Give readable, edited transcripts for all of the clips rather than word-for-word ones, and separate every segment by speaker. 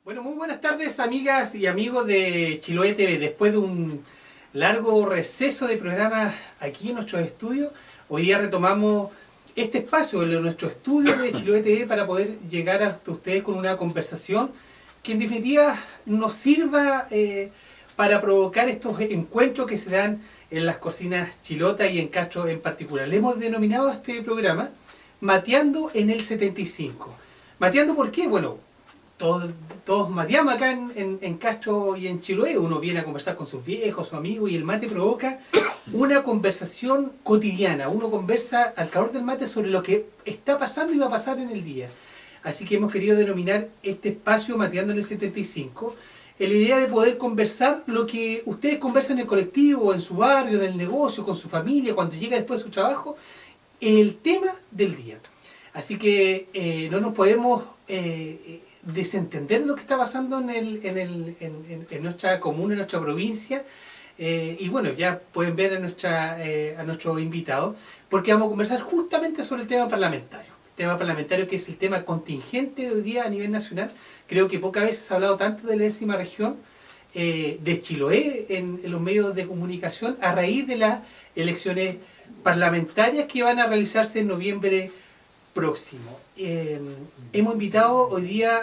Speaker 1: Bueno, muy buenas tardes, amigas y amigos de Chiloé TV. Después de un largo receso de programas aquí en nuestros estudios, hoy día retomamos este espacio en nuestro estudio de Chiloé TV para poder llegar hasta ustedes con una conversación que en definitiva nos sirva para provocar estos encuentros que se dan en las cocinas chilotas y en Castro en particular. Le hemos denominado a este programa Mateando en el 75. ¿Mateando por qué? Bueno, todos mateamos acá en Castro y en Chiloé. Uno viene a conversar con sus viejos, sus amigos, y el mate provoca una conversación cotidiana. Uno conversa al calor del mate sobre lo que está pasando y va a pasar en el día. Así que hemos querido denominar este espacio Mateando en el 75, en la idea de poder conversar lo que ustedes conversan en el colectivo, en su barrio, en el negocio, con su familia, cuando llega después de su trabajo, el tema del día. Así que no nos podemos desentender de lo que está pasando en nuestra comuna, en nuestra provincia. Y bueno, ya pueden ver a nuestro invitado, porque vamos a conversar justamente sobre el tema parlamentario. El tema parlamentario, que es el tema contingente de hoy día a nivel nacional. Creo que pocas veces se ha hablado tanto de la 10ª región de Chiloé en los medios de comunicación a raíz de las elecciones parlamentarias que van a realizarse en noviembre próximo. Hemos invitado hoy día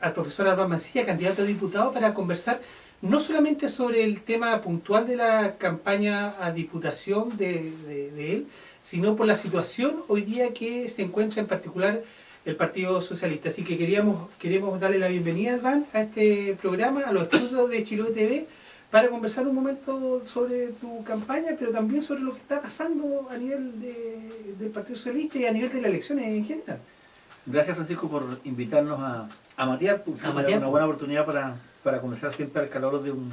Speaker 1: al profesor Albán Mancilla, candidato a diputado, para conversar no solamente sobre el tema puntual de la campaña a diputación de él, sino por la situación hoy día que se encuentra en particular el Partido Socialista. Así que queremos darle la bienvenida, Albán, a este programa, a los estudios de Chiloé TV, para conversar un momento sobre tu campaña, pero también sobre lo que está pasando a nivel del Partido Socialista y a nivel de las elecciones en general.
Speaker 2: Gracias, Francisco, por invitarnos a matear. Una buena oportunidad para conversar siempre al calor de un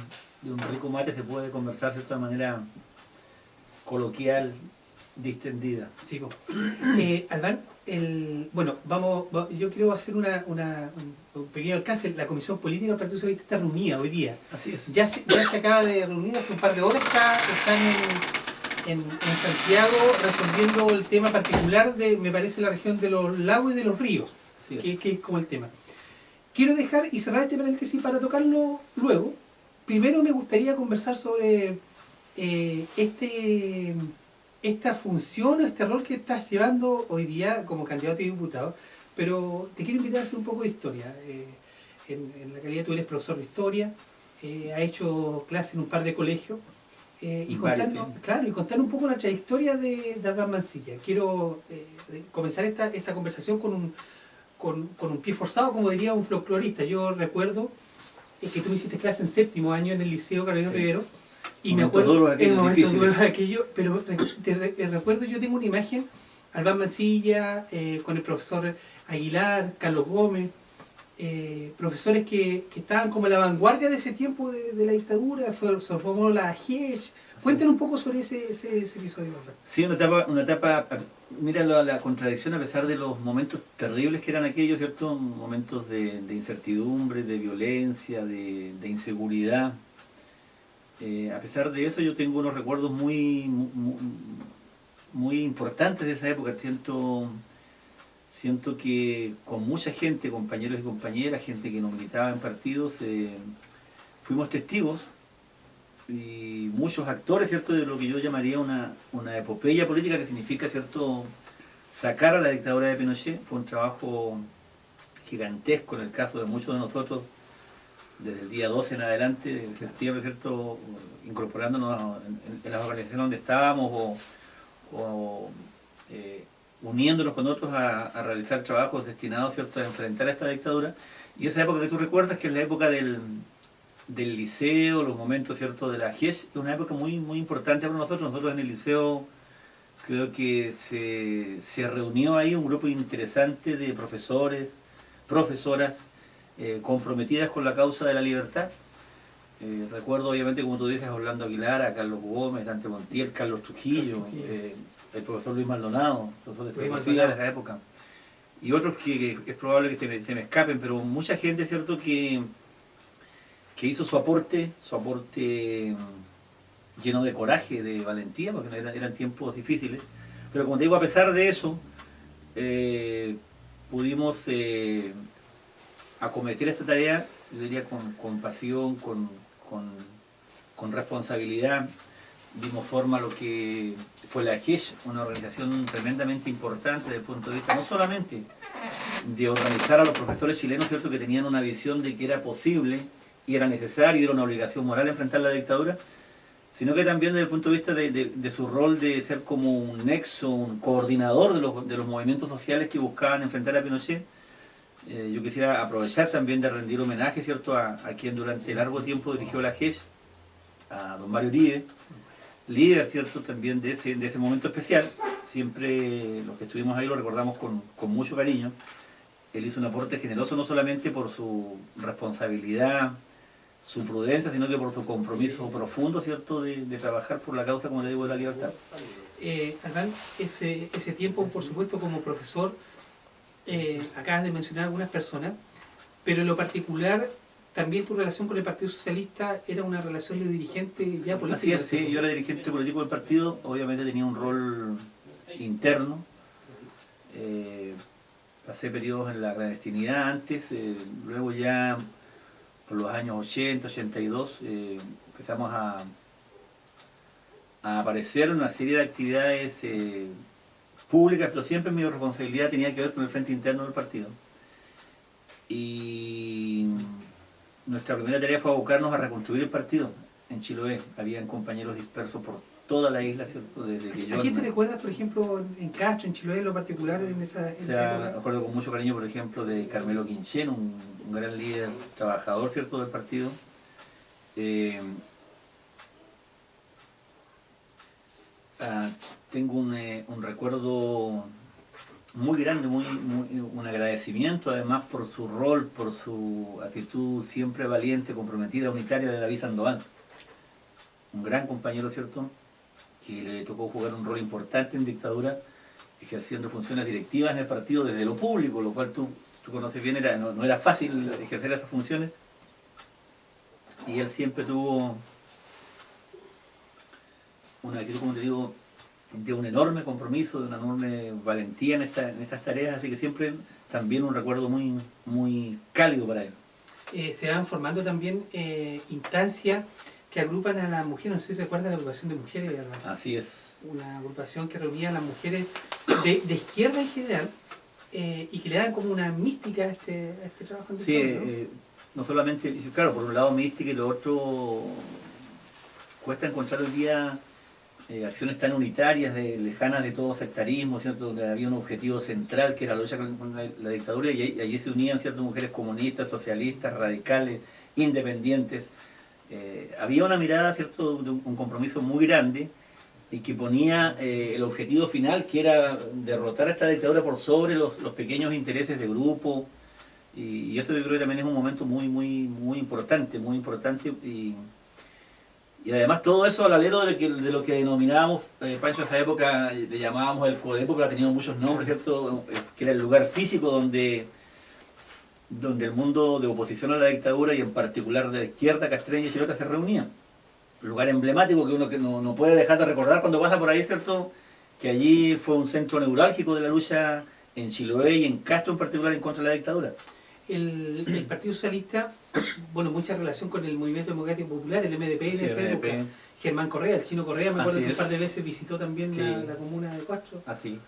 Speaker 2: rico mate. Se puede conversar de esta manera coloquial, distendida.
Speaker 1: Sí, Albán, yo quiero hacer un pequeño alcance. La Comisión Política del Partido Socialista está reunida hoy día.
Speaker 2: Así es.
Speaker 1: Ya se acaba de reunir hace un par de horas. Están en Santiago resolviendo el tema particular de, me parece, la región de los lagos y de los ríos, que es como el tema. Quiero dejar y cerrar este paréntesis para tocarlo luego. Primero me gustaría conversar sobre esta función o este rol que estás llevando hoy día como candidato a diputado, pero te quiero invitar a hacer un poco de historia. En la calidad tú eres profesor de historia, has hecho clases en un par de colegios, y contar un poco la trayectoria de Albán Mancilla. Quiero comenzar esta conversación con un pie forzado, como diría un folclorista. Yo recuerdo que tú me hiciste clase en 7º año en el Liceo Carolino Rivero, y me acuerdo en momentos duros de aquello, pero recuerdo, yo tengo una imagen, Albán Mancilla, con el profesor Aguilar, Carlos Gómez, profesores que estaban como a la vanguardia de ese tiempo de la dictadura. Se formó la GES. Cuéntanos un poco sobre ese episodio.
Speaker 2: Sí, una etapa, mira la contradicción, a pesar de los momentos terribles que eran aquellos, ¿cierto? Momentos de incertidumbre, de violencia, de inseguridad. A pesar de eso, yo tengo unos recuerdos muy importantes de esa época. Siento que con mucha gente, compañeros y compañeras, gente que no militaba en partidos, fuimos testigos y muchos actores, ¿cierto?, de lo que yo llamaría una epopeya política, que significa, ¿cierto?, sacar a la dictadura de Pinochet. Fue un trabajo gigantesco en el caso de muchos de nosotros, desde el día 12 en adelante, de septiembre, ¿cierto?, incorporándonos en las organizaciones donde estábamos o uniéndonos con otros a realizar trabajos destinados, ¿cierto?, a enfrentar a esta dictadura. Y esa época que tú recuerdas, que es la época del liceo, los momentos, ¿cierto?, de la GES, es una época muy importante para nosotros. Nosotros en el liceo creo que se reunió ahí un grupo interesante de profesores, profesoras, comprometidas con la causa de la libertad. Recuerdo, obviamente, como tú dices, a Orlando Aguilar, a Carlos Gómez, Dante Montiel, Carlos Trujillo, el profesor Luis Maldonado, profesor de filosofía de esa época, y otros que es probable que se me escapen, pero mucha gente, ¿cierto?, que hizo su aporte lleno de coraje, de valentía, porque eran tiempos difíciles. Pero como te digo, a pesar de eso, pudimos acometer esta tarea, yo diría con pasión, con responsabilidad. Dimos forma a lo que fue la AGESH, una organización tremendamente importante desde el punto de vista no solamente de organizar a los profesores chilenos, ¿cierto?, que tenían una visión de que era posible y era necesario y era una obligación moral enfrentar la dictadura, sino que también desde el punto de vista de su rol de ser como un nexo, un coordinador de los movimientos sociales que buscaban enfrentar a Pinochet. Yo quisiera aprovechar también de rendir homenaje, ¿cierto?, a quien durante largo tiempo dirigió la AGESH, a don Mario Uribe, líder, ¿cierto?, también de ese momento especial. Siempre los que estuvimos ahí lo recordamos con mucho cariño. Él hizo un aporte generoso no solamente por su responsabilidad, su prudencia, sino que por su compromiso profundo, ¿cierto?, de trabajar por la causa, como le digo, de la libertad.
Speaker 1: Hernán, ese tiempo, por supuesto, como profesor, acabas de mencionar algunas personas, pero en lo particular, también tu relación con el Partido Socialista era una relación de dirigente ya político.
Speaker 2: Así es, sí, yo era dirigente político del partido, obviamente tenía un rol interno, pasé periodos en la clandestinidad antes, luego ya por los años 80, 82, empezamos a aparecer una serie de actividades públicas, pero siempre mi responsabilidad tenía que ver con el frente interno del partido. Y nuestra primera tarea fue abocarnos a reconstruir el partido en Chiloé. Habían compañeros dispersos por toda la isla, ¿cierto? Desde que
Speaker 1: ¿A quién te recuerdas, por ejemplo, en Castro, en Chiloé, en lo particular, en esa época?
Speaker 2: Me acuerdo con mucho cariño, por ejemplo, de Carmelo Quinchen, un gran líder trabajador, ¿cierto?, del partido. Tengo un recuerdo muy grande, un agradecimiento además por su rol, por su actitud siempre valiente, comprometida, unitaria de David Sandoval. Un gran compañero, ¿cierto?, que le tocó jugar un rol importante en dictadura, ejerciendo funciones directivas en el partido desde lo público, lo cual tú conoces bien, no era fácil ejercer esas funciones. Y él siempre tuvo una actitud, como te digo, de un enorme compromiso, de una enorme valentía en estas tareas, así que siempre también un recuerdo muy cálido para él.
Speaker 1: Se van formando también instancias que agrupan a las mujeres, no sé si recuerdas la agrupación de mujeres, ¿verdad?
Speaker 2: Así es.
Speaker 1: Una agrupación que reunía a las mujeres de izquierda en general y que le dan como una mística a este trabajo.
Speaker 2: Sí, ¿no? Solamente, claro, por un lado mística y lo otro, cuesta encontrar hoy día acciones tan unitarias, lejanas de todo sectarismo, ¿cierto?, donde había un objetivo central que era la lucha contra la dictadura, y allí se unían ciertas mujeres comunistas, socialistas, radicales, independientes. Había una mirada, ¿cierto?, de un compromiso muy grande y que ponía el objetivo final, que era derrotar a esta dictadura por sobre los pequeños intereses de grupo, y eso yo creo que también es un momento muy importante, y además todo eso al alero de lo que denominábamos, Pancho, en esa época le llamábamos el Codepo, que ha tenido muchos nombres, ¿cierto?, que era el lugar físico donde el mundo de oposición a la dictadura, y en particular de la izquierda castreña y chilota, se reunía. Un lugar emblemático que uno que no puede dejar de recordar cuando pasa por ahí, ¿cierto?, que allí fue un centro neurálgico de la lucha en Chiloé y en Castro en particular en contra de la dictadura.
Speaker 1: El Partido Socialista, bueno, mucha relación con el Movimiento Democrático Popular, el MDP en esa época. Germán Correa, el chino Correa, me acuerdo que un par de veces visitó también la comuna de Castro.
Speaker 2: Así.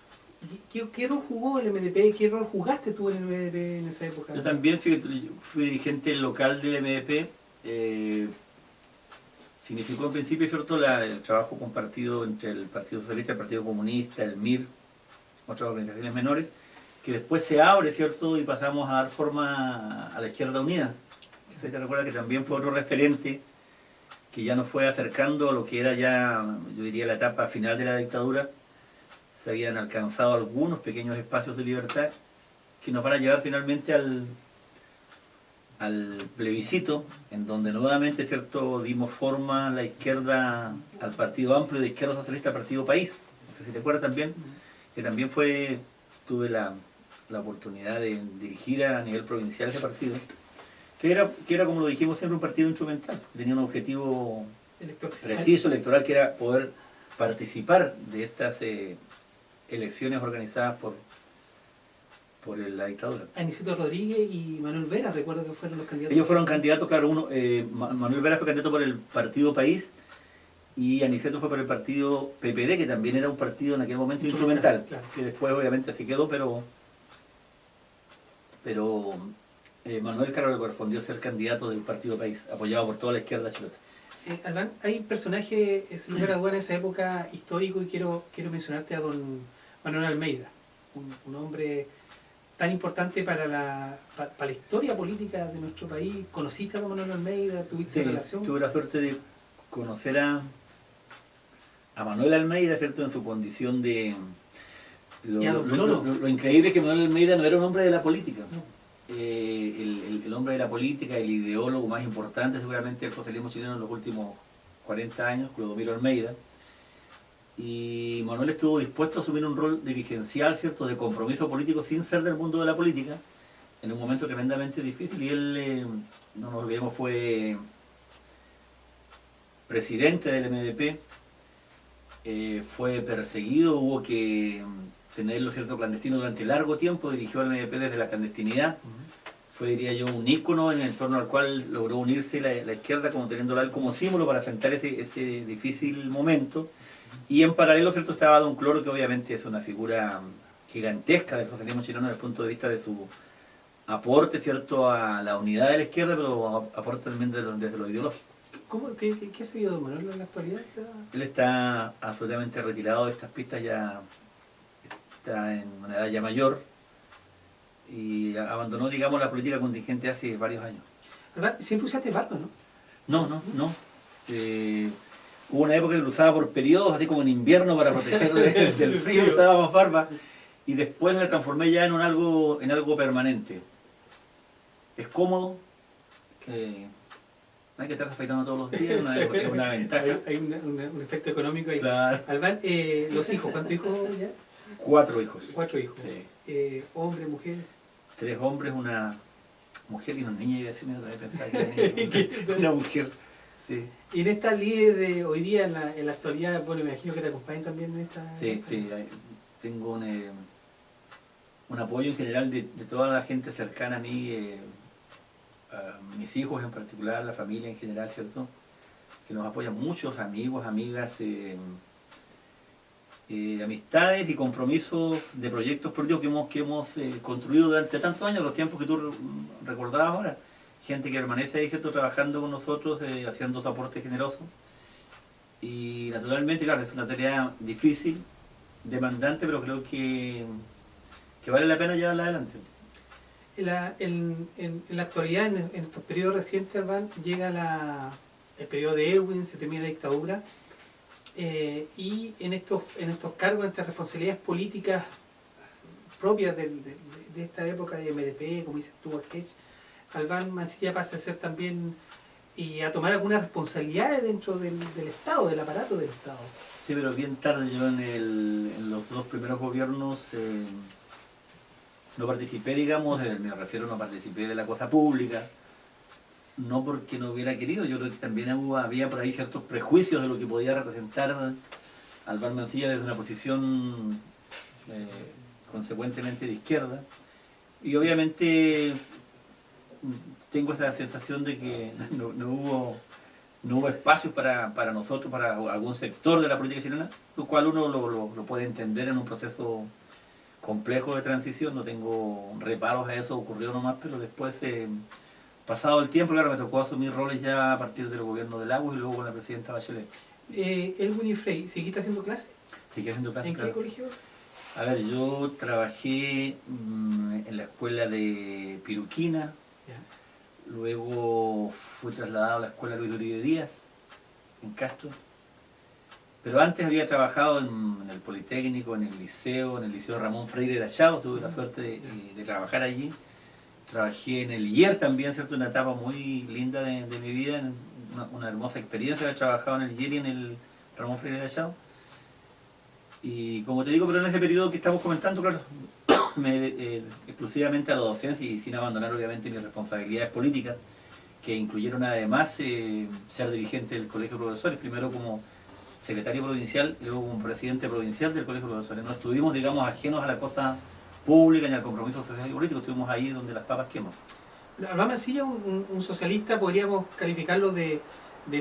Speaker 1: ¿Qué rol jugó el MDP? ¿Qué rol jugaste tú en el MDP en esa época?
Speaker 2: Yo también fui dirigente local del MDP. Significó en principio, ¿cierto?, el trabajo compartido entre el Partido Socialista, el Partido Comunista, el MIR, otras organizaciones menores, que después se abre, ¿cierto?, y pasamos a dar forma a la Izquierda Unida. Se te recuerda que también fue otro referente que ya nos fue acercando a lo que era ya, yo diría, la etapa final de la dictadura. Se habían alcanzado algunos pequeños espacios de libertad que nos van a llevar finalmente al plebiscito, en donde nuevamente, ¿cierto?, dimos forma a la izquierda, al Partido Amplio de Izquierda Socialista, Partido País. No sé si te acuerdas también, que también tuve la oportunidad de dirigir a nivel provincial ese partido, que era, como lo dijimos siempre, un partido instrumental, que tenía un objetivo preciso, electoral, que era poder participar de estas elecciones organizadas por la dictadura.
Speaker 1: Aniceto Rodríguez y Manuel Vera, recuerdo que fueron los candidatos.
Speaker 2: Ellos fueron candidatos, claro, Manuel Vera fue candidato por el Partido País y Aniceto fue por el partido PPD, que también era un partido en aquel momento instrumental,
Speaker 1: claro.
Speaker 2: que después obviamente se quedó, pero Manuel, claro, le correspondió ser candidato del Partido País, apoyado por toda la izquierda chilena.
Speaker 1: Albán, hay un personaje, sin lugar a dudas, en esa época histórico, y quiero mencionarte a don Manuel Almeida, un hombre tan importante para la historia política de nuestro país. ¿Conociste a don Manuel Almeida? ¿Tuviste relación?
Speaker 2: Tuve la suerte de conocer a Manuel Almeida, ¿cierto?, en su condición de... Lo increíble es que Manuel Almeida no era un hombre de la política.
Speaker 1: No.
Speaker 2: El hombre de la política, el ideólogo más importante seguramente del socialismo chileno en los últimos 40 años, Clodomiro Almeida. Y Manuel estuvo dispuesto a asumir un rol dirigencial, ¿cierto?, de compromiso político sin ser del mundo de la política, en un momento tremendamente difícil. Y él, no nos olvidemos, fue presidente del MDP, fue perseguido, hubo que tenerlo, ¿cierto?, clandestino durante largo tiempo, dirigió al MDP desde la clandestinidad. Fue, diría yo, un ícono en el torno al cual logró unirse la izquierda, como teniéndola él como símbolo para enfrentar ese difícil momento. Y en paralelo, ¿cierto?, estaba Don Cloro, que obviamente es una figura gigantesca del socialismo chileno desde el punto de vista de su aporte, ¿cierto?, a la unidad de la izquierda, pero aporte también desde lo ideológico.
Speaker 1: ¿Qué ha sabido don Manuel en la actualidad?
Speaker 2: Él está absolutamente retirado de estas pistas, ya está en una edad ya mayor y abandonó, digamos, la política contingente hace varios años.
Speaker 1: Siempre usaste barba, ¿no?
Speaker 2: No. Hubo una época que lo usaba por periodos, así como en invierno, para proteger del frío, usaba más barba, y después la transformé ya en algo permanente. Es cómodo, no hay que estar afeitando todos los días, es una ventaja.
Speaker 1: Hay un efecto económico ahí.
Speaker 2: Claro.
Speaker 1: Albán, los hijos, ¿cuántos hijos ya?
Speaker 2: 4 hijos.
Speaker 1: 4 hijos.
Speaker 2: Sí.
Speaker 1: Hombres, mujeres.
Speaker 2: 3 hombres, una mujer y una niña, y así me pensaba que era una mujer. Sí.
Speaker 1: Y en esta líder de hoy día, en la actualidad, bueno, me imagino que te acompañan también en esta...
Speaker 2: Sí, tengo un apoyo en general de toda la gente cercana a mí, a mis hijos en particular, la familia en general, ¿cierto?, que nos apoyan muchos amigos, amigas, amistades y compromisos de proyectos políticos que hemos construido durante tantos años, los tiempos que tú recordabas ahora. Gente que permanece ahí, ¿cierto?, trabajando con nosotros, haciendo su aporte generoso. Y naturalmente, claro, es una tarea difícil, demandante, pero creo que vale la pena llevarla adelante.
Speaker 1: En la actualidad, en estos periodos recientes, Albán, llega el periodo de Erwin, se termina la dictadura, y en estos cargos, en estas responsabilidades políticas propias de esta época de MDP, como dices tú, Albán Mancilla pasa a ser también y a tomar algunas responsabilidades dentro del Estado, del aparato del Estado.
Speaker 2: Sí, pero bien tarde. Yo en los 2 primeros gobiernos no participé, digamos, me refiero, no participé de la cosa pública, no porque no hubiera querido. Yo creo que también había por ahí ciertos prejuicios de lo que podía representar Albán Mancilla desde una posición consecuentemente de izquierda, y obviamente tengo esa sensación de que no hubo espacio para nosotros, para algún sector de la política chilena, lo cual uno lo puede entender en un proceso complejo de transición. No tengo reparos a eso, ocurrió nomás, pero después, pasado el tiempo, claro, me tocó asumir roles ya a partir del gobierno de Lagos y luego con la presidenta Bachelet.
Speaker 1: Elwin y Frey, ¿seguiste haciendo clases?
Speaker 2: Seguí haciendo clases.
Speaker 1: ¿En qué colegio?
Speaker 2: A ver, yo trabajé en la escuela de Piruquina.
Speaker 1: Ya.
Speaker 2: Luego fui trasladado a la escuela Luis Uribe Díaz, en Castro. Pero antes había trabajado en el Politécnico, en el liceo Ramón Freire de Achao. Tuve la suerte de trabajar allí. Trabajé en el IER también, ¿cierto?, una etapa muy linda de mi vida, una hermosa experiencia haber trabajado en el IER y en el Ramón Freire de Achao. Y como te digo, pero en ese periodo que estamos comentando, claro, exclusivamente a la docencia y sin abandonar obviamente mis responsabilidades políticas, que incluyeron además ser dirigente del Colegio de Profesores, primero como secretario provincial y luego como presidente provincial del Colegio de Profesores. No estuvimos, digamos, ajenos a la cosa pública ni al compromiso social y político. Estuvimos ahí donde las papas queman.
Speaker 1: Albán Mancilla, un socialista, podríamos calificarlo de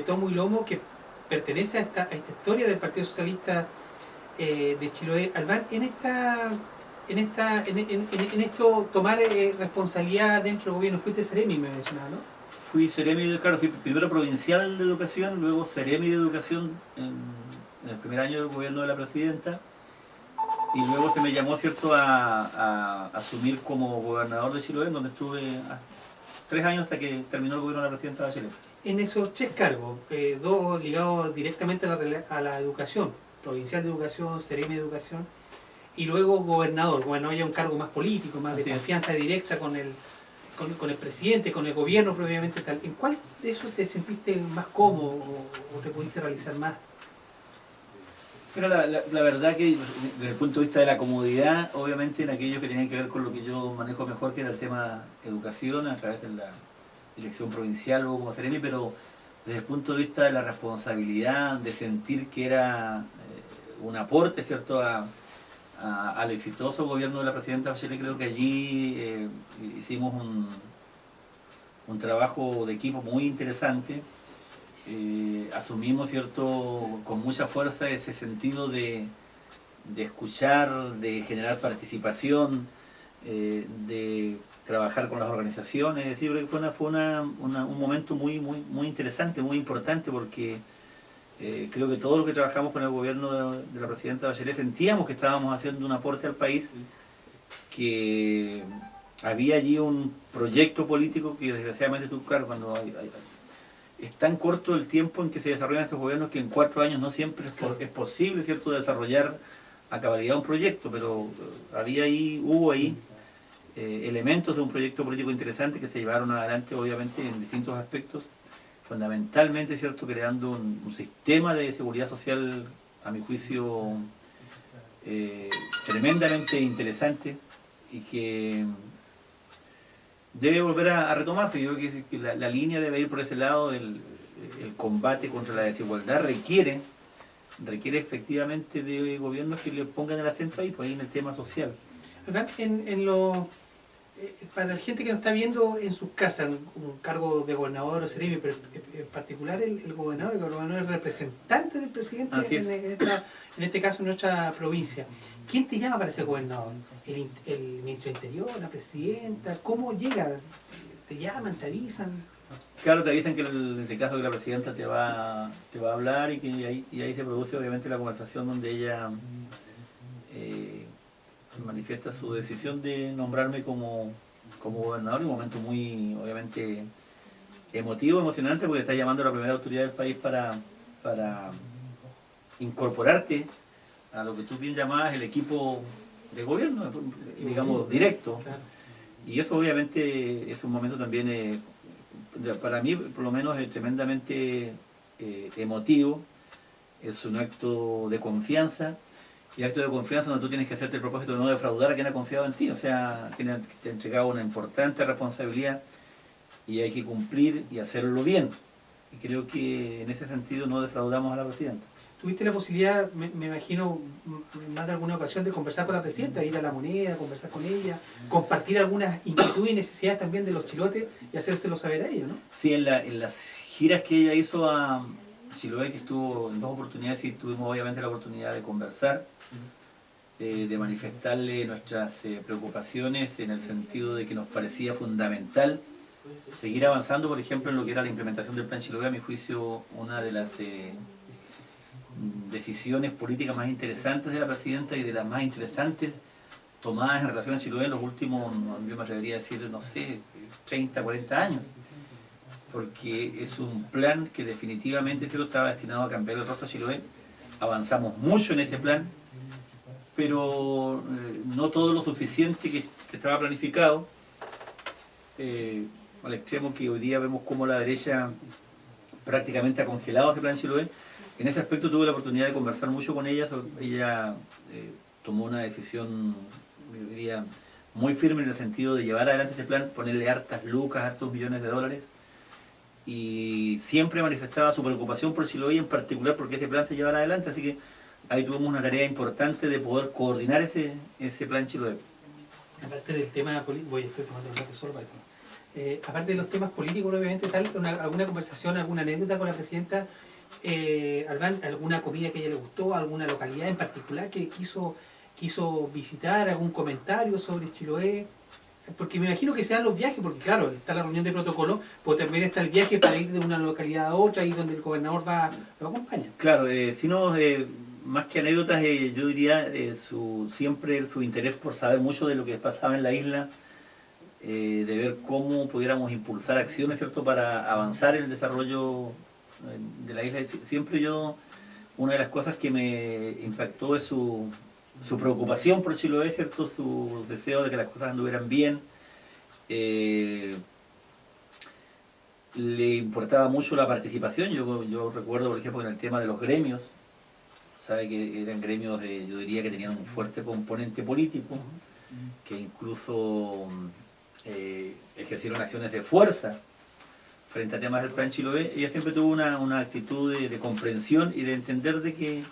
Speaker 1: tomo y lomo, que pertenece a esta historia del Partido Socialista de Chiloé. Albán, en esto tomar responsabilidad dentro del gobierno, fuiste Seremi, me mencionaba, ¿no?
Speaker 2: Fui Seremi, claro, fui primero provincial de educación, luego Seremi de educación en el primer año del gobierno de la presidenta, y luego se me llamó, ¿cierto?, a asumir como gobernador de Chiloé, donde estuve 3 años hasta que terminó el gobierno de la presidenta Bachelet.
Speaker 1: En esos 3 cargos, 2 ligados directamente a la educación, provincial de educación, Seremi de educación, y luego gobernador ya un cargo más político, más de confianza directa con el presidente, con el gobierno propiamente tal. ¿En cuál de esos te sentiste más cómodo o te pudiste realizar más?
Speaker 2: Pero la verdad que desde el punto de vista de la comodidad, obviamente en aquellos que tenían que ver con lo que yo manejo mejor, que era el tema educación, a través de la elección provincial o como Seremi, pero desde el punto de vista de la responsabilidad, de sentir que era un aporte, ¿cierto?, al exitoso gobierno de la presidenta Bachelet, creo que allí hicimos un trabajo de equipo muy interesante. Asumimos, ¿cierto?, con mucha fuerza ese sentido de escuchar, de generar participación, de trabajar con las organizaciones. Es decir, fue un momento muy interesante, muy importante, porque creo que todos los que trabajamos con el gobierno de la presidenta Bachelet sentíamos que estábamos haciendo un aporte al país, que había allí un proyecto político que desgraciadamente claro, cuando es tan corto el tiempo en que se desarrollan estos gobiernos, que en 4 años no siempre es posible, ¿cierto?, desarrollar a cabalidad un proyecto, pero hubo ahí elementos de un proyecto político interesante que se llevaron adelante, obviamente, en distintos aspectos, fundamentalmente, ¿cierto?, creando un sistema de seguridad social, a mi juicio, tremendamente interesante, y que debe volver a retomarse. Yo creo que la línea debe ir por ese lado. El combate contra la desigualdad requiere efectivamente de gobiernos que le pongan el acento ahí, por ahí en el tema social.
Speaker 1: Para la gente que nos está viendo en sus casas, un cargo de gobernador o Seremi, pero en particular el gobernador es representante del presidente en este caso en nuestra provincia. ¿Quién te llama para ser gobernador? ¿El ministro de Interior, la presidenta? ¿Cómo llega? ¿Te llaman, te avisan?
Speaker 2: Claro, te dicen que en este caso que la presidenta te va a hablar, y ahí se produce obviamente la conversación donde ella manifiesta su decisión de nombrarme como gobernador, en un momento muy, obviamente, emocionante, porque está llamando a la primera autoridad del país para incorporarte a lo que tú bien llamabas el equipo de gobierno, digamos, directo. Y eso obviamente es un momento también, para mí por lo menos, tremendamente emotivo. Es un acto de confianza. Y acto de confianza donde tú tienes que hacerte el propósito de no defraudar a quien ha confiado en ti. O sea, te ha entregado una importante responsabilidad y hay que cumplir y hacerlo bien. Y creo que en ese sentido no defraudamos a la presidenta.
Speaker 1: ¿Tuviste la posibilidad, me imagino, más de alguna ocasión, de conversar con la presidenta, ir a La Moneda, conversar con ella, compartir algunas inquietudes y necesidades también de los chilotes y hacérselo saber a ella, ¿no?
Speaker 2: Sí, en las giras que ella hizo a Chiloé, que estuvo en 2 oportunidades, y tuvimos obviamente la oportunidad de conversar, de manifestarle nuestras preocupaciones, en el sentido de que nos parecía fundamental seguir avanzando, por ejemplo, en lo que era la implementación del Plan Chiloé. A mi juicio, una de las decisiones políticas más interesantes de la presidenta y de las más interesantes tomadas en relación a Chiloé en los últimos, yo me atrevería a decir, no sé, 30, 40 años. Porque es un plan que definitivamente estaba destinado a cambiar el rostro de Chiloé. Avanzamos mucho en ese plan, pero no todo lo suficiente que estaba planificado, al extremo que hoy día vemos como la derecha prácticamente ha congelado ese plan Chiloé. En ese aspecto tuve la oportunidad de conversar mucho con ella. Ella tomó una decisión, yo diría, muy firme en el sentido de llevar adelante este plan, ponerle hartas lucas, hartos millones de dólares, y siempre manifestaba su preocupación por Chiloé, en particular porque este plan se llevara adelante. Así que ahí tuvimos una tarea importante de poder coordinar ese plan Chiloé.
Speaker 1: aparte del tema político, estoy tomando un mate solo para esto. Aparte de los temas políticos, obviamente, alguna conversación, alguna anécdota con la presidenta Albán, alguna comida que a ella le gustó, alguna localidad en particular que quiso visitar, algún comentario sobre Chiloé. Porque me imagino que sean los viajes, porque claro, está la reunión de protocolo, pero también está el viaje para ir de una localidad a otra y donde el gobernador lo acompaña.
Speaker 2: Claro, si no, más que anécdotas, yo diría siempre su interés por saber mucho de lo que pasaba en la isla, de ver cómo pudiéramos impulsar acciones, ¿cierto?, para avanzar en el desarrollo de la isla. Siempre una de las cosas que me impactó es su preocupación por Chiloé, ¿cierto?, su deseo de que las cosas anduvieran bien. Le importaba mucho la participación. Yo recuerdo, por ejemplo, en el tema de los gremios, sabe que eran gremios, yo diría que tenían un fuerte componente político, que incluso ejercieron acciones de fuerza frente a temas del Plan Chiloé. Ella siempre tuvo una actitud de comprensión y de entender de que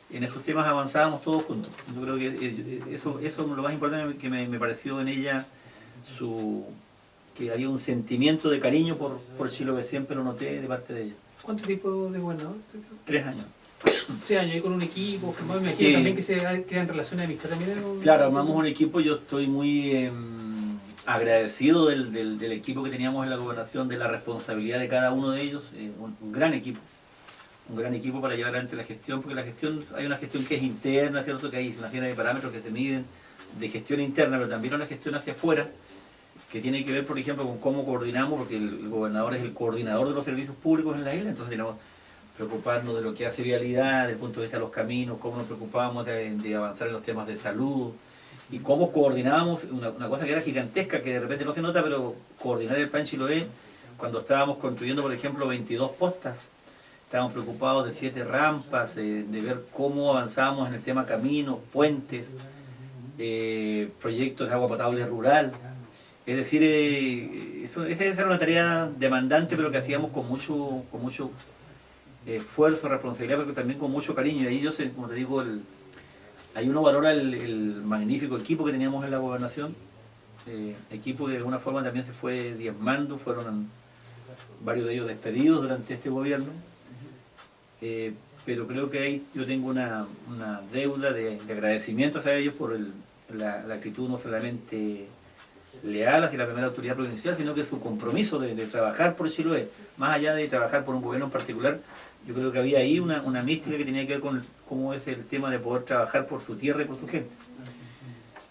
Speaker 2: en estos temas avanzábamos todos juntos. Yo creo que eso es lo más importante que me pareció en ella, que había un sentimiento de cariño por Chiloé, siempre lo noté de parte de ella.
Speaker 1: ¿Cuánto tiempo de gobernador?
Speaker 2: 3 años.
Speaker 1: 3 años, y con un equipo formado, me imagino también que se crean relaciones de amistad también.
Speaker 2: Claro, armamos un equipo. Yo estoy muy agradecido del equipo que teníamos en la gobernación, de la responsabilidad de cada uno de ellos, un gran equipo para llevar adelante la gestión, porque hay una gestión que es interna, ¿cierto?, que hay una serie de parámetros que se miden de gestión interna, pero también una gestión hacia afuera, que tiene que ver, por ejemplo, con cómo coordinamos, porque el gobernador es el coordinador de los servicios públicos en la isla, entonces tenemos que preocuparnos de lo que hace vialidad, desde el punto de vista de los caminos, cómo nos preocupamos de avanzar en los temas de salud, y cómo coordinábamos una cosa que era gigantesca, que de repente no se nota, pero coordinar el Plan Chiloé, cuando estábamos construyendo, por ejemplo, 22 postas, estábamos preocupados de 7 rampas, de ver cómo avanzábamos en el tema caminos, puentes, proyectos de agua potable rural. Es decir, esa era una tarea demandante, pero que hacíamos con mucho esfuerzo, responsabilidad, pero también con mucho cariño. Y ahí yo sé, como te digo, ahí uno valora el magnífico equipo que teníamos en la gobernación, equipo que de alguna forma también se fue diezmando, fueron varios de ellos despedidos durante este gobierno. Pero creo que ahí yo tengo una deuda de agradecimiento hacia ellos por la actitud no solamente leal hacia la primera autoridad provincial, sino que su compromiso de trabajar por Chiloé, más allá de trabajar por un gobierno en particular. Yo creo que había ahí una mística que tenía que ver con cómo es el tema de poder trabajar por su tierra y por su gente.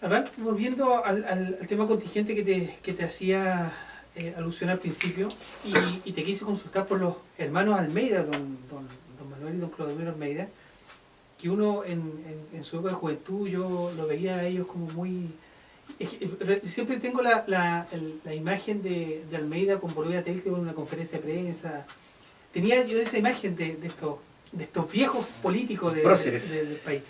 Speaker 1: A ver, volviendo al tema contingente que te hacía alusión al principio, y te quise consultar por los hermanos Almeida, don Manuel y don Clodomiro Almeida, que uno en su época de juventud yo lo veía a ellos como muy... Siempre tengo la imagen de Almeida con Boloya Telke en una conferencia de prensa. Tenía yo esa imagen de estos viejos políticos del país.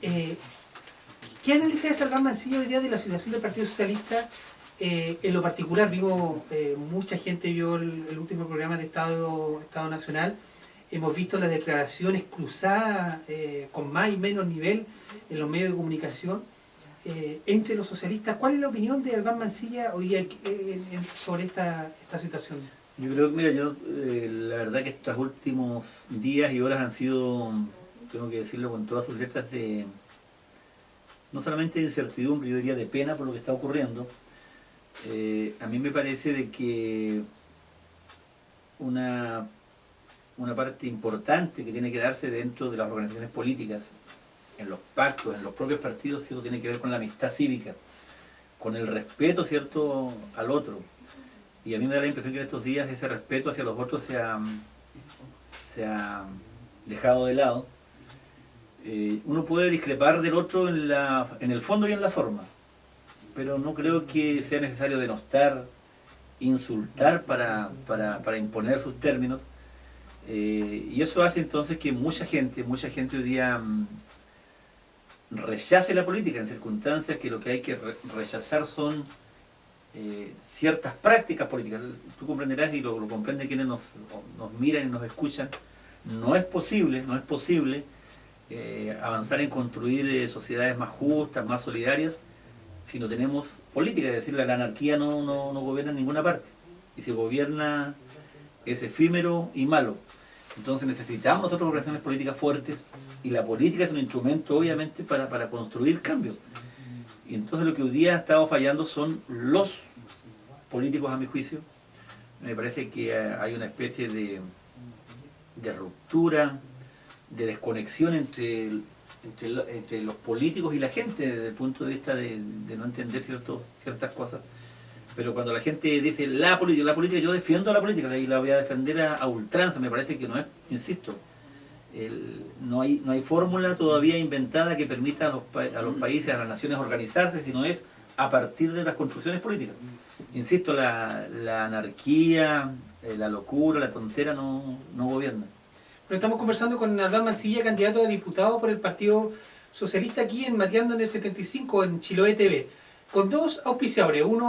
Speaker 1: ¿Qué análisis hace Albán Mancilla hoy día de la situación del Partido Socialista? En lo particular, mucha gente vio el último programa de Estado Nacional. Hemos visto las declaraciones cruzadas con más y menos nivel en los medios de comunicación entre los socialistas. ¿Cuál es la opinión de Albán Mancilla hoy día sobre esta situación?
Speaker 2: Yo creo que, mira, la verdad que estos últimos días y horas han sido, tengo que decirlo con todas sus letras, no solamente de incertidumbre, yo diría de pena por lo que está ocurriendo. A mí me parece de que una parte importante que tiene que darse dentro de las organizaciones políticas, en los pactos, en los propios partidos, ¿cierto?, tiene que ver con la amistad cívica, con el respeto, ¿cierto?, al otro. Y a mí me da la impresión que en estos días ese respeto hacia los otros se ha dejado de lado. Uno puede discrepar del otro en el fondo y en la forma, pero no creo que sea necesario denostar, insultar para imponer sus términos. Y eso hace entonces que mucha gente hoy día rechace la política en circunstancias que lo que hay que rechazar son ciertas prácticas políticas. Tú comprenderás, y lo comprenden quienes nos miran y nos escuchan, no es posible avanzar en construir sociedades más justas, más solidarias, si no tenemos política, es decir, la anarquía no gobierna en ninguna parte. Y si gobierna es efímero y malo. Entonces necesitamos nosotros organizaciones políticas fuertes y la política es un instrumento obviamente para construir cambios. Y entonces lo que hoy día ha estado fallando son los políticos a mi juicio. Me parece que hay una especie de ruptura, de desconexión entre los políticos y la gente desde el punto de vista de no entender ciertas cosas. Pero cuando la gente dice la política, yo defiendo la política y la voy a defender a ultranza, me parece que no es, insisto, no hay fórmula todavía inventada que permita a los países, a las naciones organizarse, sino es a partir de las construcciones políticas. Insisto, la anarquía, la locura, la tontera no gobierna.
Speaker 1: Pero estamos conversando con Albán Mancilla, candidato a diputado por el Partido Socialista aquí en Mateando en el 75 en Chiloé TV, con dos auspiciadores. Uno